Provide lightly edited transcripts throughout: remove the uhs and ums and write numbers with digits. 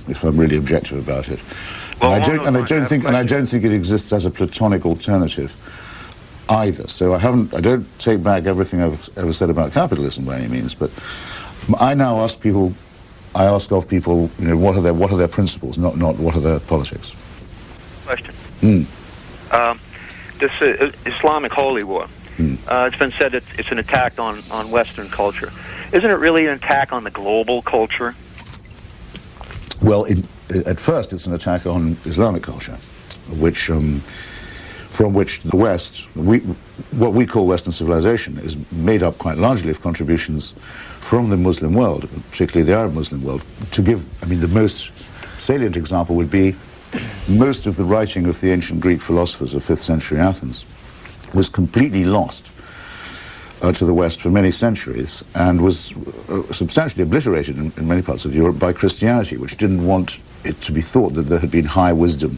if I'm really objective about it. Well, and I don't think it exists as a platonic alternative either. So I don't take back everything I've ever said about capitalism by any means, but I now ask people, of people, you know, what are their principles, not what are their politics. Question. This Islamic holy war. It's been said that it's an attack on Western culture. Isn't it really an attack on the global culture? Well, at first it's an attack on Islamic culture, which, from which the West, what we call Western civilization, is made up quite largely of contributions from the Muslim world, particularly the Arab Muslim world. To give, I mean, the most salient example would be most of the writing of the ancient Greek philosophers of 5th century Athens was completely lost to the West for many centuries, and was substantially obliterated in many parts of Europe by Christianity, which didn't want it to be thought that there had been high wisdom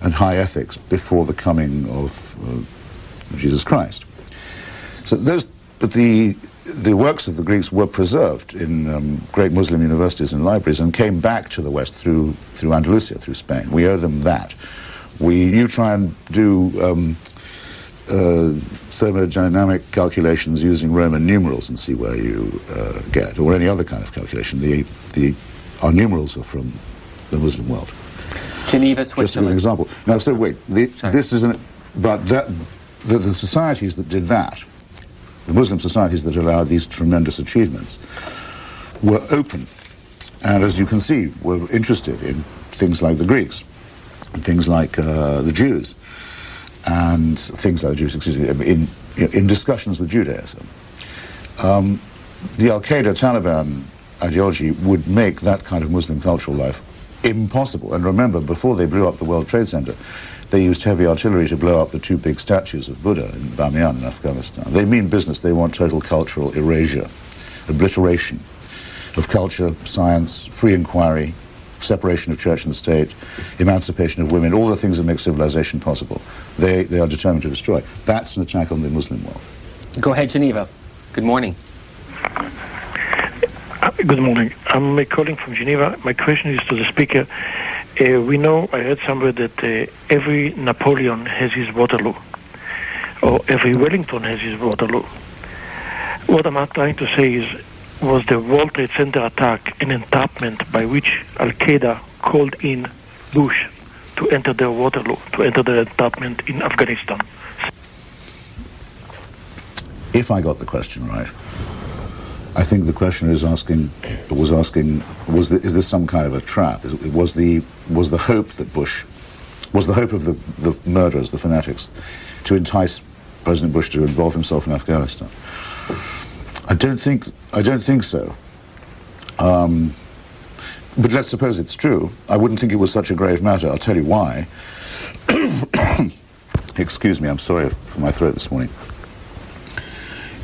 and high ethics before the coming of Jesus Christ. So the works of the Greeks were preserved in great Muslim universities and libraries and came back to the West through Andalusia, through Spain. We owe them that. You try and do thermodynamic calculations using Roman numerals and see where you get, or any other kind of calculation. Our numerals are from the Muslim world. Geneva, Switzerland. Just to give an example. Now, so wait, the societies that did that, the Muslim societies that allowed these tremendous achievements, were open, and as you can see, were interested in things like the Greeks, and things like the Jews, and things like the Jews, excuse me, in discussions with Judaism. The Al-Qaeda-Taliban ideology would make that kind of Muslim cultural life impossible. And remember, before they blew up the World Trade Center, they used heavy artillery to blow up the 2 big statues of Buddha in Bamiyan in Afghanistan. They mean business. They want total cultural erasure, obliteration of culture, science, free inquiry, separation of church and state, emancipation of women, all the things that make civilization possible. They are determined to destroy. That's an attack on the Muslim world. Go ahead, Geneva. Good morning. Good morning. I'm calling from Geneva. My question is to the speaker. We know, I heard somewhere that every Napoleon has his Waterloo, or every Wellington has his Waterloo. What I'm trying to say is, was the World Trade Center attack an entrapment by which Al-Qaeda called in Bush to enter their Waterloo, to enter their entrapment in Afghanistan? If I got the question right, I think the question is is this some kind of a trap? Was the hope that Bush, was the hope of the murderers, the fanatics, to entice President Bush to involve himself in Afghanistan? I don't think so. But let's suppose it's true. I wouldn't think it was such a grave matter. I'll tell you why. Excuse me, I'm sorry for my throat this morning.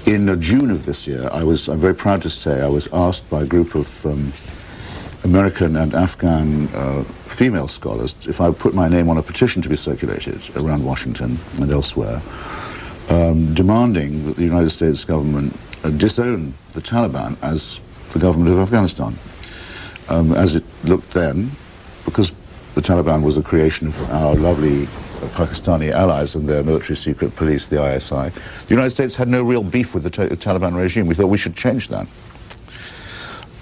In June of this year, I'm very proud to say, I was asked by a group of American and Afghan female scholars if I would put my name on a petition to be circulated around Washington and elsewhere, demanding that the United States government disown the Taliban as the government of Afghanistan, as it looked then, because the Taliban was a creation of our lovely Pakistani allies and their military secret police, the ISI. The United States had no real beef with the Taliban regime. We thought we should change that.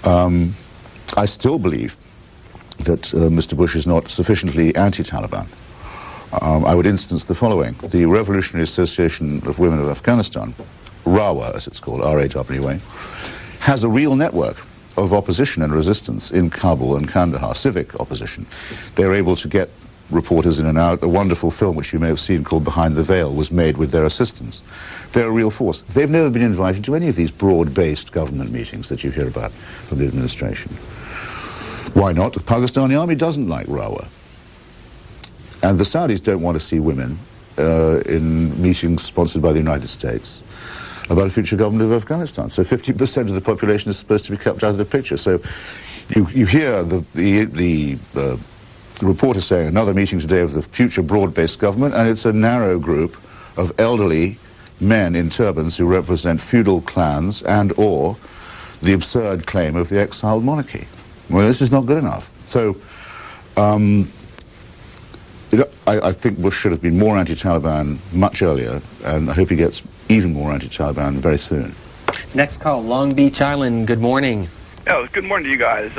I still believe that Mr. Bush is not sufficiently anti-Taliban. I would instance the following. The Revolutionary Association of Women of Afghanistan, RAWA as it's called, R-A-W-A, has a real network of opposition and resistance in Kabul and Kandahar, civic opposition. They're able to get reporters in and out. A wonderful film which you may have seen called Behind the Veil was made with their assistance. They're a real force. They've never been invited to any of these broad-based government meetings that you hear about from the administration. Why not? The Pakistani army doesn't like RAWA. And the Saudis don't want to see women in meetings sponsored by the United States about a future government of Afghanistan. So 50% of the population is supposed to be kept out of the picture. So you hear the reporter saying another meeting today of the future broad-based government, and it's a narrow group of elderly men in turbans who represent feudal clans and or the absurd claim of the exiled monarchy. Well, this is not good enough. So, I think Bush should have been more anti-Taliban much earlier, and I hope he gets even more anti-Taliban very soon. Next call, Long Beach Island. Good morning. Oh, good morning to you guys.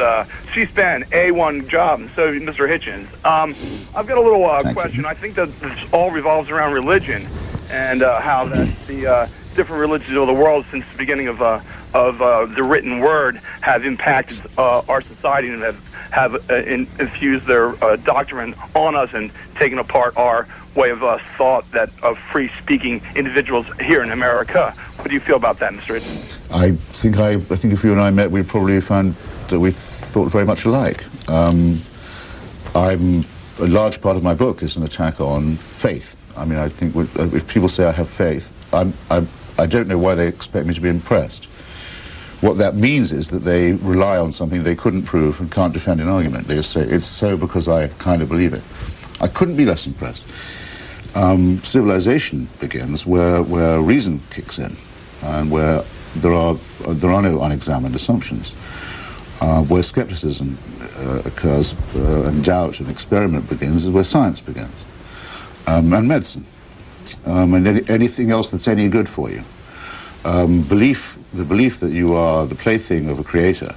C-SPAN, A1 job. So, Mr. Hitchens, I've got a little question. I think that this all revolves around religion and how that the different religions of the world since the beginning of the written word have impacted our society and have infused their doctrine on us and taken apart our way of thought that of free-speaking individuals here in America. What do you feel about that, Mr. Hitchens? I think if you and I met, we'd probably find that we thought very much alike. A large part of my book is an attack on faith. I mean, I think if people say I have faith, I don't know why they expect me to be impressed. What that means is that they rely on something they couldn't prove and can't defend an argument. They just say, it's so because I kind of believe it. I couldn't be less impressed. Civilization begins where reason kicks in and where there are no unexamined assumptions, where skepticism occurs and doubt and experiment begins is where science begins, and medicine, and anything else that's any good for you. The belief that you are the plaything of a creator,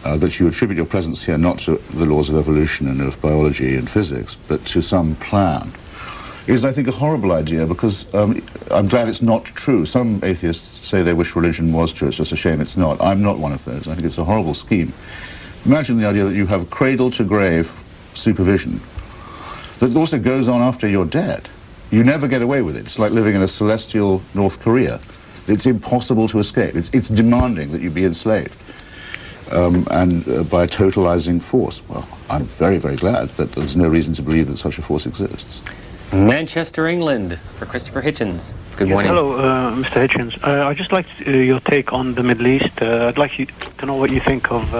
that you attribute your presence here not to the laws of evolution and of biology and physics, but to some plan, is, I think, a horrible idea because I'm glad it's not true. Some atheists say they wish religion was true. It's just a shame it's not. I'm not one of those. I think it's a horrible scheme. Imagine the idea that you have cradle-to-grave supervision that also goes on after you're dead. You never get away with it. It's like living in a celestial North Korea. It's impossible to escape. It's demanding that you be enslaved, and by a totalizing force. Well, I'm very, very glad that there's no reason to believe that such a force exists. Manchester, England, for Christopher Hitchens. Good morning. Hello, Mr. Hitchens. I'd just like your take on the Middle East. I'd like you to know what you think of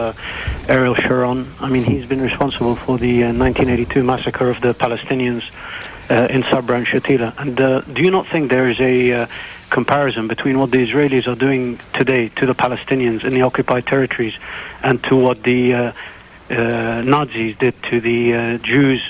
Ariel Sharon. I mean, he's been responsible for the 1982 massacre of the Palestinians in Sabra and Shatila. And do you not think there is a comparison between what the Israelis are doing today to the Palestinians in the occupied territories and to what the Nazis did to the Jews